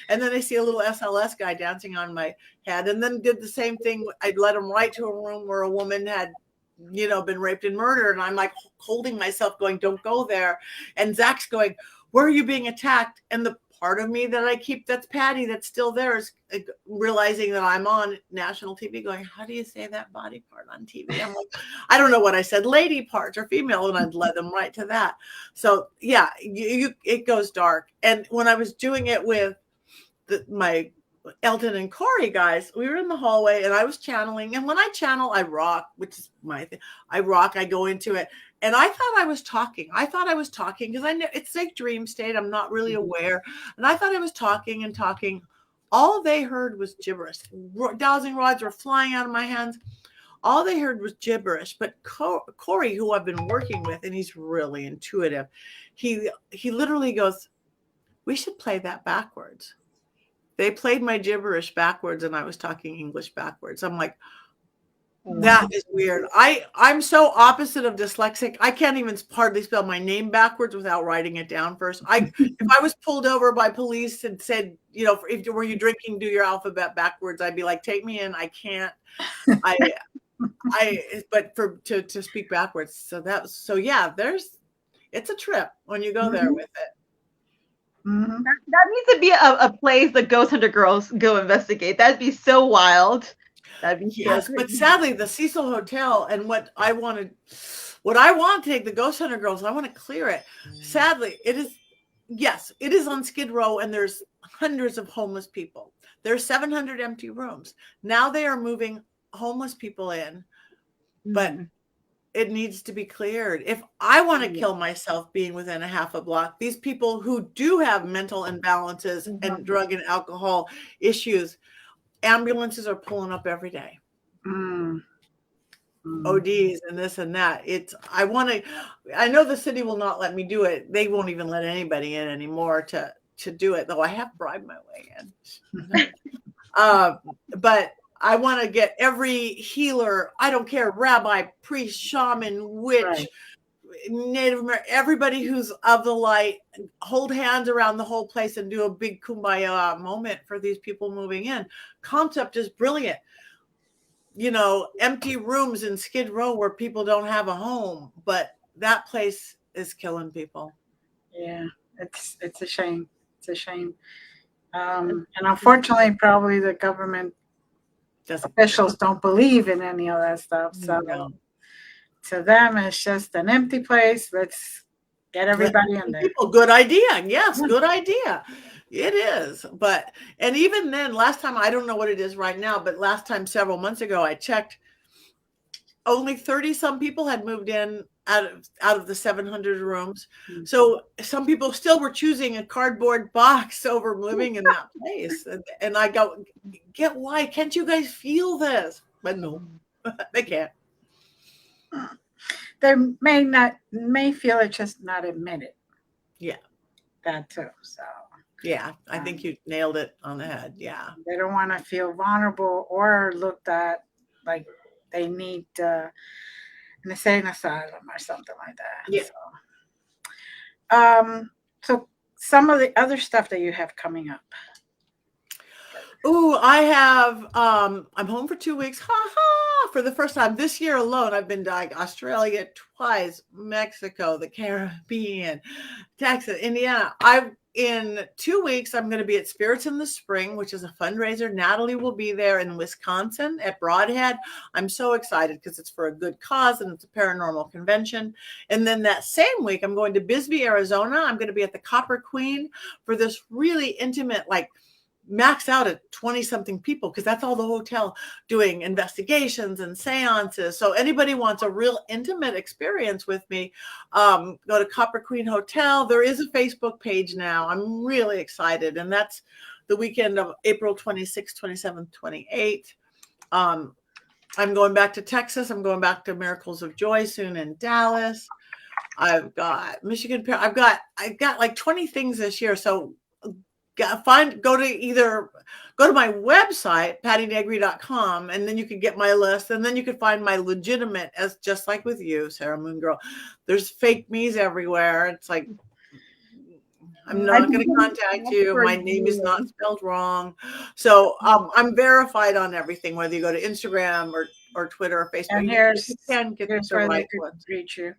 And then I see a little SLS guy dancing on my head. And then did the same thing. I'd led him right to a room where a woman had, been raped and murdered. And I'm like holding myself going, don't go there. And Zach's going, where are you being attacked? And the part of me that I keep, that's Patti, that's still there, is realizing that I'm on national TV going, how do you say that body part on TV? I'm like, I don't know what I said, lady parts or female, and I'd let them right to that. So yeah, it goes dark. And when I was doing it with my Elton and Corey guys, we were in the hallway and I was channeling. And when I channel, I rock, which is my thing. I rock, I go into it. And I thought I was talking because I know it's like dream state. I'm not really aware. And I thought I was talking. all they heard was gibberish. Dowsing rods were flying out of my hands. All they heard was gibberish. But Corey, who I've been working with, and he's really intuitive, he literally goes, "We should play that backwards." They played my gibberish backwards, and I was talking English backwards. I'm like, that is weird. I'm so opposite of dyslexic. I can't even hardly spell my name backwards without writing it down first. If I was pulled over by police and said, if were you drinking, do your alphabet backwards, I'd be like, take me in. I can't. But to speak backwards. So yeah, it's a trip when you go there with it. Mm-hmm. That needs to be a place the ghost hunter girls go investigate. That'd be so wild. That'd be yes, but sadly, the Cecil Hotel and what I want to take the ghost hunter girls, I want to clear it. Sadly, it is on Skid Row, and there's hundreds of homeless people. There's 700 empty rooms. Now they are moving homeless people in, but it needs to be cleared. If I want to kill myself being within a half a block, these people who do have mental imbalances and drug and alcohol issues, ambulances are pulling up every day. ODs and this and that. I know the city will not let me do it. They won't even let anybody in anymore to do it, though I have bribed my way in. But I want to get every healer, I don't care, rabbi, priest, shaman, witch, Native American, everybody who's of the light, hold hands around the whole place and do a big kumbaya moment for these people moving in. Concept is brilliant. Empty rooms in Skid Row where people don't have a home, but that place is killing people. Yeah, it's a shame. It's a shame. And unfortunately, probably the government officials don't believe in any of that stuff. So to them, it's just an empty place. Let's get everybody in there. People, good idea. Yes, good idea. It is. And even then, last time, I don't know what it is right now, but last time, several months ago, I checked, only 30 some people had moved in out of the 700 rooms. So some people still were choosing a cardboard box over living in that place. And I go, why can't you guys feel this? But no, they can't. They may feel it, just not admit it. Yeah. That too. So yeah, I think you nailed it on the head. Yeah. They don't want to feel vulnerable or looked at like they need an insane asylum or something like that. Yeah. So some of the other stuff that you have coming up. I have, I'm home for 2 weeks. For the first time this year alone, I've been to Australia twice, Mexico, the Caribbean, Texas, Indiana. In 2 weeks, I'm going to be at Spirits in the Spring, which is a fundraiser. Natalie will be there in Wisconsin at Broadhead. I'm so excited because it's for a good cause and it's a paranormal convention. And then that same week, I'm going to Bisbee, Arizona. I'm going to be at the Copper Queen for this really intimate, max out at 20 something people, because that's all the hotel, doing investigations and seances. So anybody wants a real intimate experience with me, go to Copper Queen Hotel. There is a Facebook page now. I'm really excited. And that's the weekend of April 26th, 27th, 28th. I'm going back to Texas. I'm going back to Miracles of Joy soon in Dallas. I've got Michigan. I've got like 20 things this year. So go to my website, pattinegri.com, and then you can get my list, and then you can find my legitimate, as just like with you, Sarah Moon Girl. There's fake me's everywhere. It's like, I'm not going to contact you. My name is not spelled wrong. So I'm verified on everything, whether you go to Instagram or Twitter or Facebook. And you can get here's the where right they one. could reach you.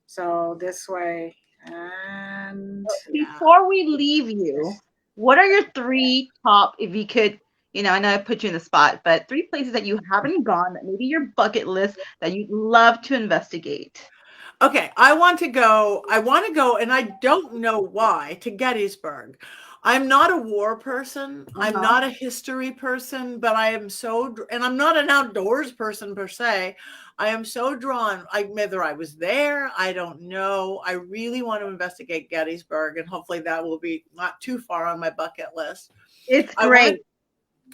So this way. And before we leave you, what are your 3 top, if you could, I know I put you in the spot, but 3 places that you haven't gone, that maybe your bucket list that you'd love to investigate? Okay, I want to go, and I don't know why, to Gettysburg. I'm not a war person. I'm not a history person, but I am and I'm not an outdoors person per se. I am so drawn. Whether I was there, I don't know. I really want to investigate Gettysburg, and hopefully that will be not too far on my bucket list. It's I great. went.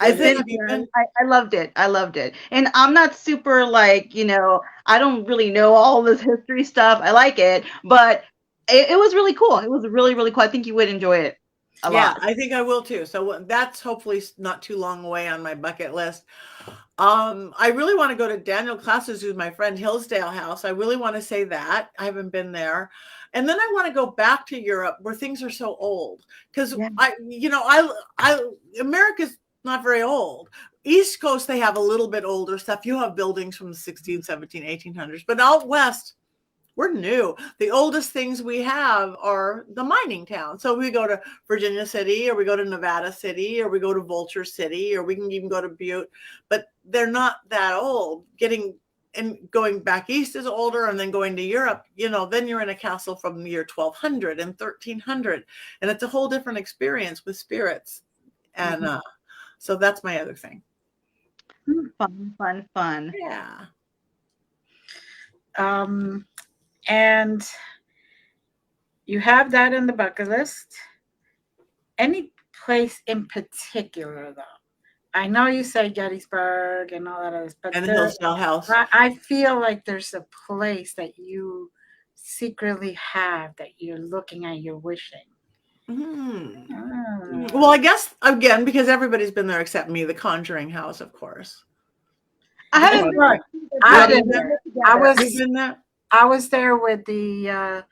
I've Is it? been Have you there. been? I loved it. I loved it. And I'm not super like, I don't really know all this history stuff. I like it, but it was really cool. It was really, really cool. I think you would enjoy it a Yeah, lot. I think I will too. So that's hopefully not too long away on my bucket list. I really want to go to Daniel Classes, who's my friend Hillsdale House. I really want to say that. I haven't been there. And then I want to go back to Europe where things are so old. Because Yeah. America's not very old. East Coast, they have a little bit older stuff. You have buildings from the 16, 17, 1800s. But out west, we're new. The oldest things we have are the mining towns. So we go to Virginia City, or we go to Nevada City, or we go to Vulture City, or we can even go to Butte, but they're not that old. Going back east is older, and then going to Europe, then you're in a castle from the year 1200 and 1300, and it's a whole different experience with spirits. And so that's my other thing. Fun. Yeah. And you have that in the bucket list. Any place in particular, though? I know you say Gettysburg and all that other, but And the Hillsdale House. I feel like there's a place that you secretly have that you're looking at, you're wishing. Well, I guess again, because everybody's been there except me, the Conjuring House, of course. I haven't been I was there with the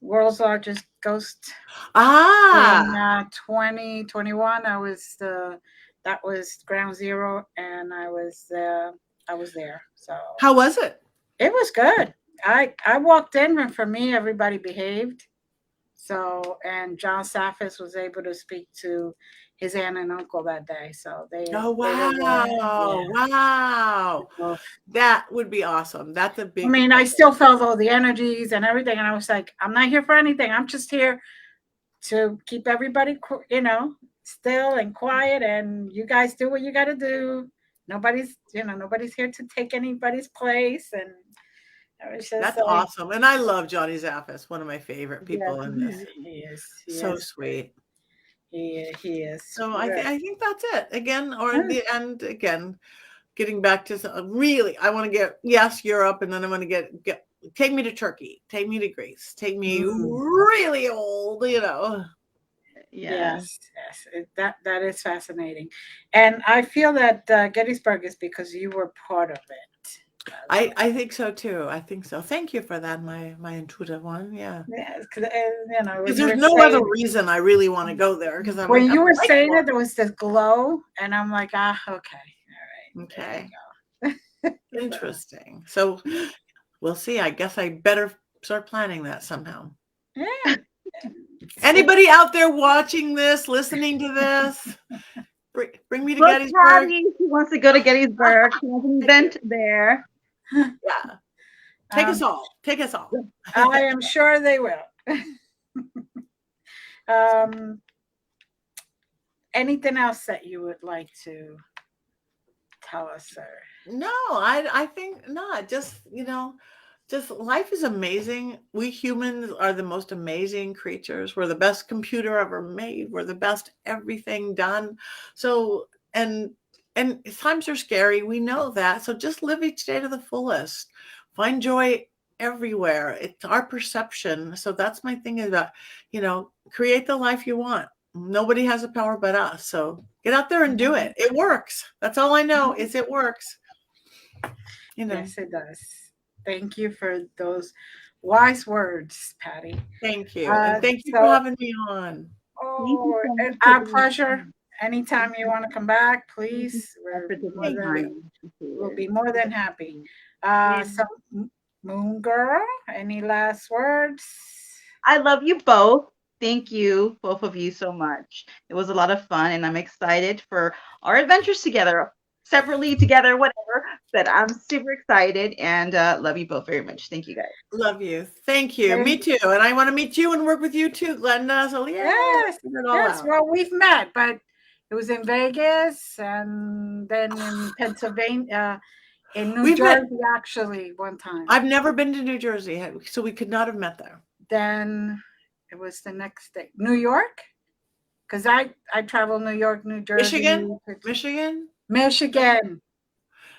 world's largest ghost. In 2021, that was ground zero, and I was there. So how was it? It was good. I walked in, and for me, everybody behaved. So, and John Saffis was able to speak to his aunt and uncle that day. So Wow. That would be awesome. That's a big. I mean, I still felt all the energies and everything, and I was like, I'm not here for anything. I'm just here to keep everybody, still and quiet, and you guys do what you got to do. Nobody's here to take anybody's place, and that's awesome. And I love Johnny Zaffis, one of my favorite people in this. He is so sweet. He is. So I think that's it again, and again, getting back to really, I want to get Europe, and then I want to get take me to Turkey, take me to Greece, take me really old, Yes, that is fascinating, and I feel that Gettysburg is because you were part of it. I think so too. I think so. Thank you for that, my intuitive one. Yeah. Yes, because there's no other reason I really want to go there. Because when you were saying it, there was this glow, and I'm like, okay, all right, okay, interesting. So we'll see. I guess I better start planning that somehow. Yeah. Anybody out there watching this, listening to this? Bring me to Gettysburg. Patty, he wants to go to Gettysburg. He has an event there. Yeah. Take us all. I am sure they will. Anything else that you would like to tell us, sir? No, I think not. Just life is amazing. We humans are the most amazing creatures. We're the best computer ever made. We're the best everything done. So, and times are scary. We know that. So just live each day to the fullest. Find joy everywhere. It's our perception. So that's my thing about, create the life you want. Nobody has the power but us. So get out there and do it. It works. That's all I know is it works. Yes, it does. Thank you for those wise words, Patti. Thank you. And thank you for having me on. Oh, our pleasure. Anytime you want to come back, please. We'll be more than happy. So, Moon Girl, any last words? I love you both. Thank you, both of you, so much. It was a lot of fun, and I'm excited for our adventures together. Separately, together, whatever, but I'm super excited and love you both very much. Thank you, guys. Love you. Thank you. Me too. And I want to meet you and work with you too, Glenda. So yes. Well, we've met, but it was in Vegas and then in Pennsylvania, in New Jersey, actually, one time. I've never been to New Jersey, so we could not have met there. Then it was the next day. New York? because I travel New York, New Jersey, Michigan.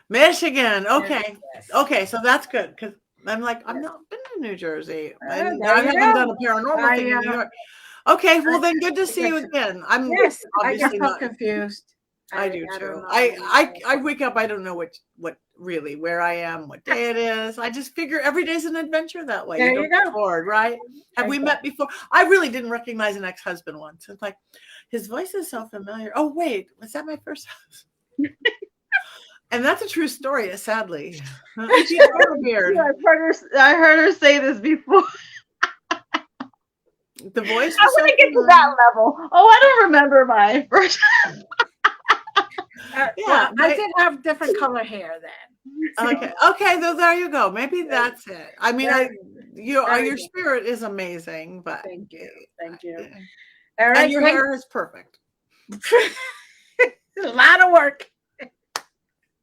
Michigan. Okay. Yes. Okay, so that's good because I'm like, I've not been to New Jersey. And there I you haven't go. done a paranormal thing in New York. Okay, well then good to see you again. I'm Yes, I obviously get so not confused. I do don't too. know. I wake up, I don't know what really where I am, what day it is. I just figure every day's an adventure that way. There you you don't go. get bored, right? Have we met before? I really didn't recognize an ex-husband once. It's like his voice is so familiar. Oh wait, was that my first husband? And that's a true story, sadly. He had a beard. Yeah, I heard her say this before. The voice I was so want to get to that level. Oh, I don't remember my first. Well, I did have different color hair then. Okay, there you go. Maybe that's it. I mean, your spirit is amazing, but thank you. And your hair is perfect. A lot of work.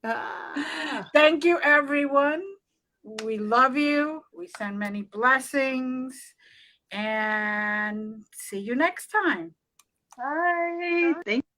Ah. Thank you, everyone. We love you. We send many blessings, and see you next time. Bye. Thank you.